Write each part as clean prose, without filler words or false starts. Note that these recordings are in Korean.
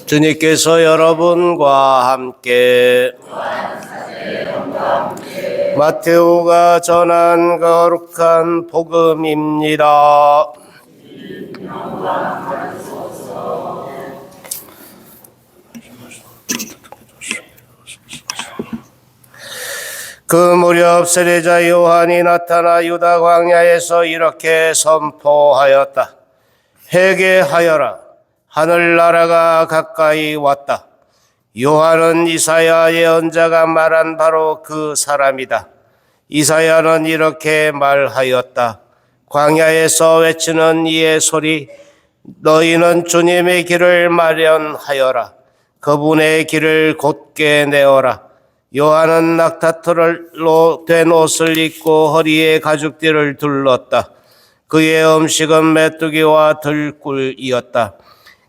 주님께서 여러분과 함께 마테오가 전한 거룩한 복음입니다. 그 무렵 세례자 요한이 나타나 유다 광야에서 이렇게 선포하였다. 회개하여라. 하늘나라가 가까이 왔다. 요한은 이사야 예언자가 말한 바로 그 사람이다. 이사야는 이렇게 말하였다. 광야에서 외치는 이의 소리, 너희는 주님의 길을 마련하여라. 그분의 길을 곧게 내어라. 요한은 낙타털로 된 옷을 입고 허리에 가죽띠를 둘렀다. 그의 음식은 메뚜기와 들꿀이었다.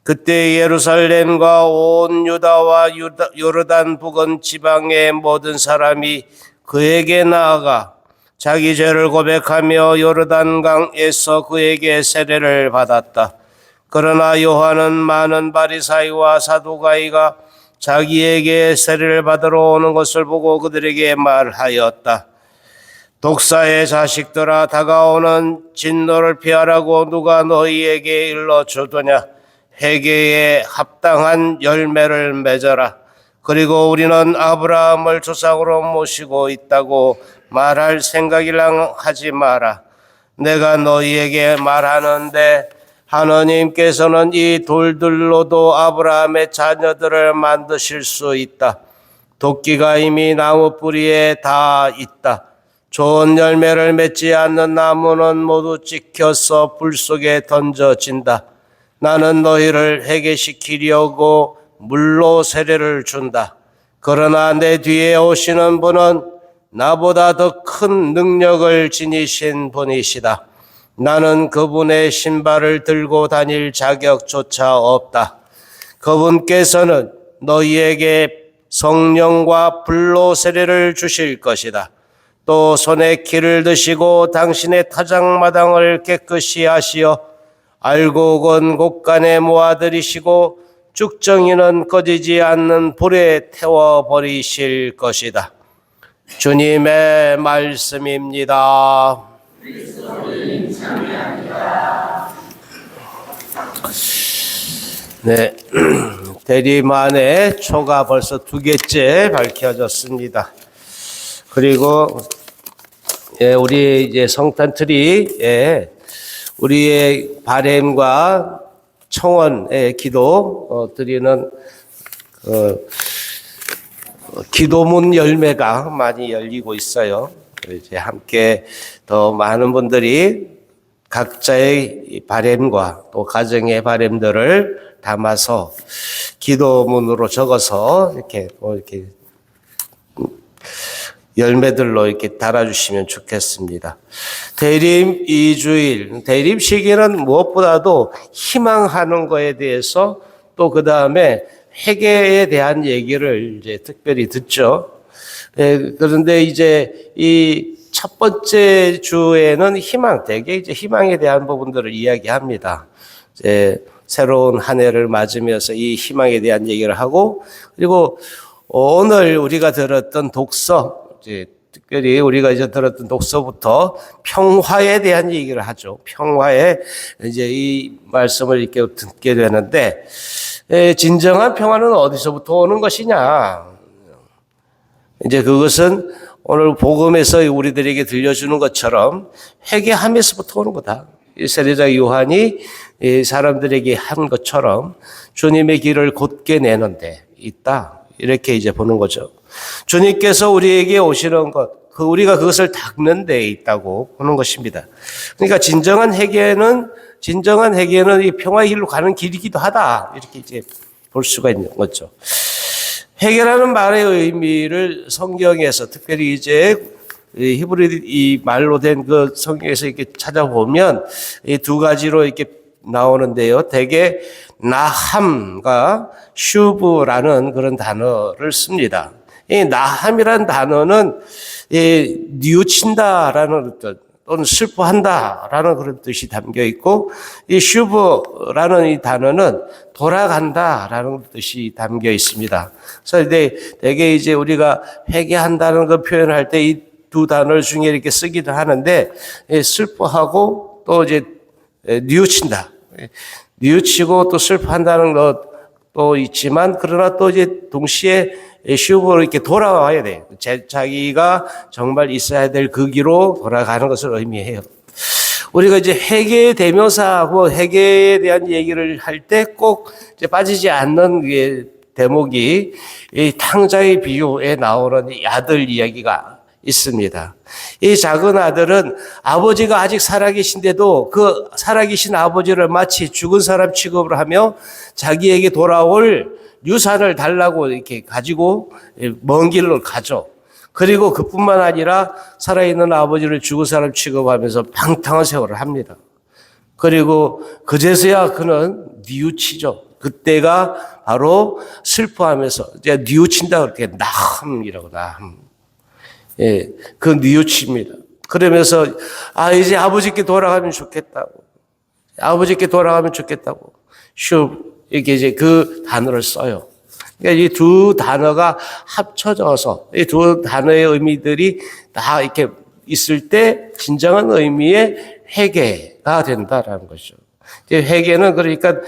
그때 예루살렘과 온 유다와 요르단 부근 지방의 모든 사람이 그에게 나아가 자기 죄를 고백하며 요르단강에서 그에게 세례를 받았다. 그러나 요한은 많은 바리사이와 사두가이가 자기에게 세례를 받으러 오는 것을 보고 그들에게 말하였다. 독사의 자식들아, 다가오는 진노를 피하라고 누가 너희에게 일러주더냐? 회개에 합당한 열매를 맺어라. 그리고 우리는 아브라함을 조상으로 모시고 있다고 말할 생각이랑 하지 마라. 내가 너희에게 말하는데 하느님께서는 이 돌들로도 아브라함의 자녀들을 만드실 수 있다. 도끼가 이미 나무 뿌리에 다 있다. 좋은 열매를 맺지 않는 나무는 모두 찍혀서 불 속에 던져진다. 나는 너희를 회개시키려고 물로 세례를 준다. 그러나 내 뒤에 오시는 분은 나보다 더 큰 능력을 지니신 분이시다. 나는 그분의 신발을 들고 다닐 자격조차 없다. 그분께서는 너희에게 성령과 불로 세례를 주실 것이다. 또 손에 키를 드시고 당신의 타작마당을 깨끗이 하시어 알곡은 곳간에 모아들이시고 쭉정이는 꺼지지 않는 불에 태워버리실 것이다. 주님의 말씀입니다. 네, 대리만의 초가 벌써 2개째 밝혀졌습니다. 그리고 우리 이제 성탄트리 우리의 바램과 청원의 기도 드리는 기도문 열매가 많이 열리고 있어요. 이제 함께 더 많은 분들이 각자의 바램과 또 가정의 바램들을 담아서 기도문으로 적어서 이렇게 열매들로 이렇게 달아주시면 좋겠습니다. 대림 2주일, 대림 시기는 무엇보다도 희망하는 거에 대해서 또 그 다음에 회개에 대한 얘기를 이제 특별히 듣죠. 그런데 이제 이 첫 번째 주에는 되게 이제 희망에 대한 부분들을 이야기합니다. 이제 새로운 한 해를 맞으면서 이 희망에 대한 얘기를 하고, 그리고 오늘 우리가 들었던 독서, 이제 특별히 우리가 이제 들었던 독서부터 평화에 대한 얘기를 하죠. 평화에 이제 이 말씀을 이렇게 듣게 되는데, 진정한 평화는 어디서부터 오는 것이냐? 이제 그것은 오늘 복음에서 우리들에게 들려주는 것처럼 회개하면서부터 오는 거다. 세례자 요한이 사람들에게 한 것처럼 주님의 길을 곧게 내는 데 있다. 이렇게 이제 보는 거죠. 주님께서 우리에게 오시는 것, 우리가 그것을 닦는 데 있다고 보는 것입니다. 그러니까 진정한 회개는 이 평화의 길로 가는 길이기도 하다. 이렇게 이제 볼 수가 있는 거죠. 회개라는 말의 의미를 성경에서 특별히 이제 히브리 이 말로 된 그 성경에서 이렇게 찾아보면 이 2가지로 이렇게 나오는데요. 대개 나함과 슈브라는 그런 단어를 씁니다. 이 나함이라는 단어는 뉘우친다라는 또는 슬퍼한다라는 그런 뜻이 담겨 있고, 이 슈브라는 이 단어는 돌아간다라는 뜻이 담겨 있습니다. 그래서 되게 이제 우리가 회개한다는 그 표현을 할 때 이 두 단어 중에 이렇게 쓰기도 하는데, 슬퍼하고 또 이제 뉘우친다. 뉘우치고 또 슬퍼한다는 것도 있지만, 그러나 또 이제 동시에 슈브로 이렇게 돌아와야 돼. 자기가 정말 있어야 될 그 길로 돌아가는 것을 의미해요. 우리가 이제 회개의 대명사하고 회개에 대한 얘기를 할 때 꼭 이제 빠지지 않는 대목이 이 탕자의 비유에 나오는 이 아들 이야기가 있습니다. 이 작은 아들은 아버지가 아직 살아계신데도 그 살아계신 아버지를 마치 죽은 사람 취급을 하며 자기에게 돌아올 유산을 달라고 이렇게 가지고 먼 길로 가죠. 그리고 그뿐만 아니라 살아있는 아버지를 죽은 사람 취급하면서 방탕한 세월을 합니다. 그리고 그제서야 그는 뉘우치죠. 그때가 바로 슬퍼하면서 이제 뉘우친다 그렇게 나함이라고 나함. 예, 그 뉘우칩니다. 그러면서 이제 아버지께 돌아가면 좋겠다고. 아버지께 돌아가면 좋겠다고. 이렇게 이제 그 단어를 써요. 그러니까 이 두 단어가 합쳐져서 이 두 단어의 의미들이 다 이렇게 있을 때 진정한 의미의 회개가 된다라는 것이죠. 회개는 그러니까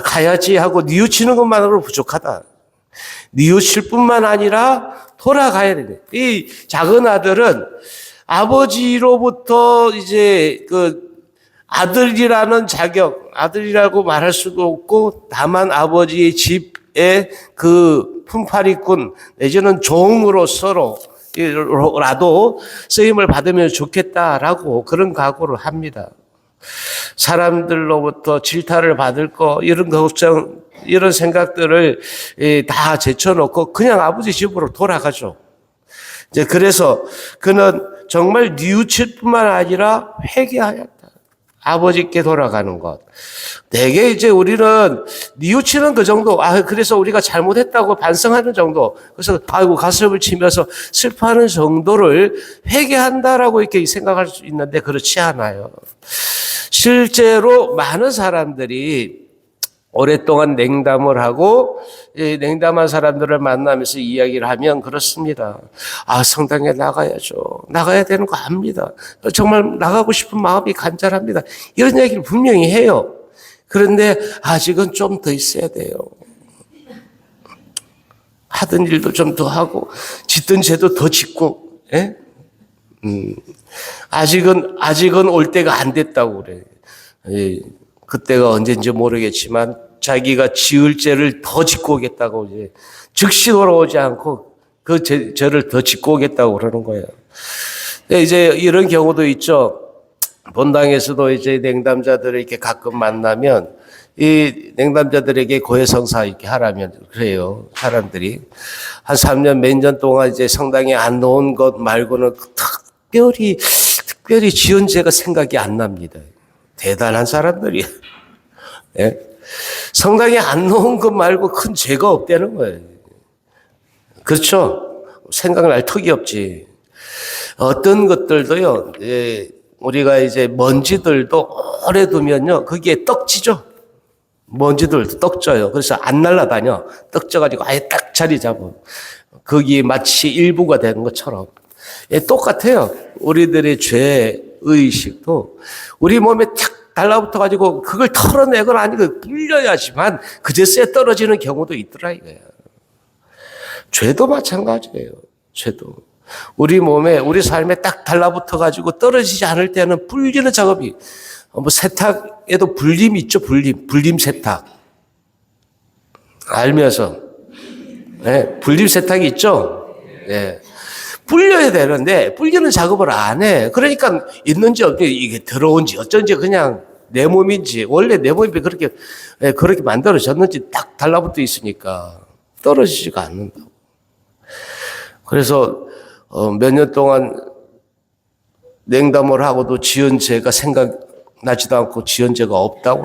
가야지 하고 뉘우치는 것만으로 부족하다. 뉘우칠 뿐만 아니라 돌아가야 되네. 이 작은 아들은 아버지로부터 이제 그 아들이라는 자격, 아들이라고 말할 수도 없고, 다만 아버지의 집에 그 품팔이꾼 내지는 종으로서라도 쓰임을 받으면 좋겠다라고 그런 각오를 합니다. 사람들로부터 질타를 받을 거, 이런 걱정, 이런 생각들을 다 제쳐놓고 그냥 아버지 집으로 돌아가죠. 이제 그래서 그는 정말 뉘우칠 뿐만 아니라 회개하였다. 아버지께 돌아가는 것. 대개 이제 우리는 뉘우치는 그 정도, 그래서 우리가 잘못했다고 반성하는 정도, 그래서 가슴을 치면서 슬퍼하는 정도를 회개한다라고 이렇게 생각할 수 있는데 그렇지 않아요. 실제로 많은 사람들이 오랫동안 냉담을 하고 냉담한 사람들을 만나면서 이야기를 하면 그렇습니다. 성당에 나가야죠. 나가야 되는 거 압니다. 정말 나가고 싶은 마음이 간절합니다. 이런 얘기를 분명히 해요. 그런데 아직은 좀 더 있어야 돼요. 하던 일도 좀 더 하고 짓던 죄도 더 짓고, 예? 아직은 올 때가 안 됐다고 그래. 그때가 언제인지 모르겠지만 자기가 지을 죄를 더 짓고 오겠다고 이제 즉시 돌아오지 않고 그 죄를 더 짓고 오겠다고 그러는 거예요. 이제 이런 경우도 있죠. 본당에서도 이제 냉담자들을 이렇게 가끔 만나면 이 냉담자들에게 고해성사 이렇게 하라면 그래요. 사람들이 한 3년 몇 년 동안 이제 성당에 안 놓은 것 말고는 특별히 지은 죄가 생각이 안 납니다. 대단한 사람들이에요. 예? 성당에 안 놓은 것 말고 큰 죄가 없다는 거예요. 그렇죠? 생각날 턱이 없지. 어떤 것들도요, 우리가 이제 먼지들도 오래 두면요, 거기에 떡지죠? 먼지들도 떡져요. 그래서 안 날아다녀. 떡져가지고 아예 딱 자리 잡아. 거기에 마치 일부가 되는 것처럼. 똑같아요. 우리들의 죄 의식도 우리 몸에 탁 달라붙어가지고 그걸 털어내거나 아니고 불려야지만 그제서야 떨어지는 경우도 있더라 이거야. 죄도 마찬가지예요. 죄도. 우리 몸에, 우리 삶에 딱 달라붙어가지고 떨어지지 않을 때는 불리는 작업이, 세탁에도 불림 있죠, 불림 세탁. 알면서. 네, 불림 세탁이 있죠? 네. 불려야 되는데, 불리는 작업을 안 해. 그러니까 있는지 없는지, 이게 들어온지 어쩐지 그냥 내 몸인지, 원래 내 몸이 그렇게 만들어졌는지 딱 달라붙어 있으니까 떨어지지가 않는다고. 그래서, 몇 년 동안 냉담을 하고도 지은 죄가 생각나지도 않고 지은 죄가 없다고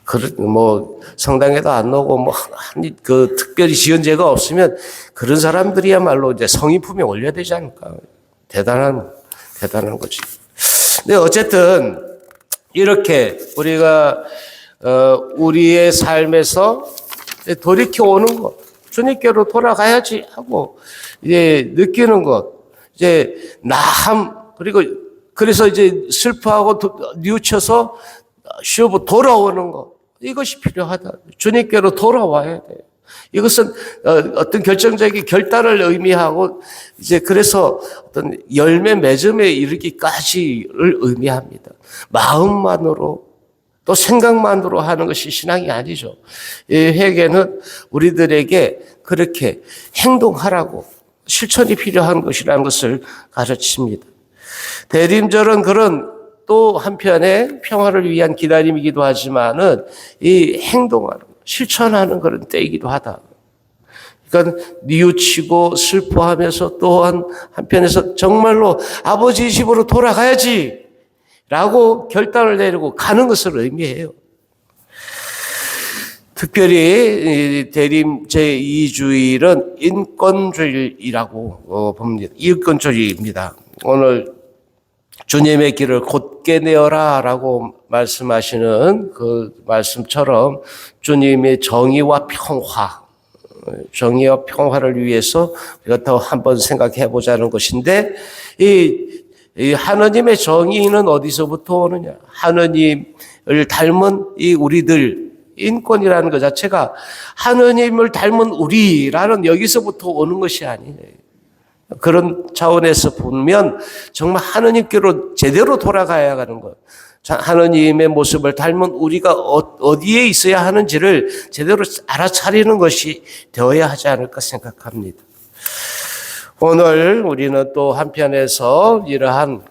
그러는 거예요. 성당에도 안 오고, 특별히 지은 죄가 없으면 그런 사람들이야말로 이제 성인품에 올려야 되지 않을까. 대단한 대단한 거지. 근데 어쨌든 이렇게 우리가 우리의 삶에서 돌이켜 오는 것, 주님께로 돌아가야지 하고 이제 느끼는 것, 이제 그리고 그래서 이제 슬퍼하고 뉘우쳐서 쉬고 돌아오는 것, 이것이 필요하다. 주님께로 돌아와야 돼요. 이것은 어떤 결정적인 결단을 의미하고 이제 그래서 어떤 열매 맺음에 이르기까지를 의미합니다. 마음만으로 또 생각만으로 하는 것이 신앙이 아니죠. 이 회개는 우리들에게 그렇게 행동하라고 실천이 필요한 것이라는 것을 가르칩니다. 대림절은 그런 또 한편에 평화를 위한 기다림이기도 하지만은 이 행동하는, 실천하는 그런 때이기도 하다. 그러니까 뉘우치고 슬퍼하면서 또한 한편에서 정말로 아버지 집으로 돌아가야지 라고 결단을 내리고 가는 것을 의미해요. 특별히 대림 제2주일은 인권주일이라고 봅니다. 인권주일입니다. 오늘 주님의 길을 곧게 내어라 라고 말씀하시는 그 말씀처럼 주님의 정의와 평화를 위해서 우리가 더 한번 생각해 보자는 것인데 이 하나님의 정의는 어디서부터 오느냐? 하나님을 닮은 이 우리들, 인권이라는 것 자체가 하나님을 닮은 우리라는 여기서부터 오는 것이 아니에요. 그런 차원에서 보면 정말 하나님께로 제대로 돌아가야 하는 것. 하나님의 모습을 닮은 우리가 어디에 있어야 하는지를 제대로 알아차리는 것이 되어야 하지 않을까 생각합니다. 오늘 우리는 또 한편에서 이러한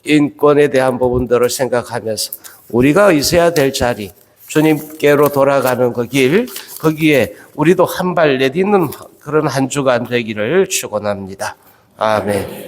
인권에 대한 부분들을 생각하면서 우리가 있어야 될 자리, 주님께로 돌아가는 그 길, 거기에 우리도 한 발 내딛는 그런 한 주간 되기를 축원합니다. 아멘.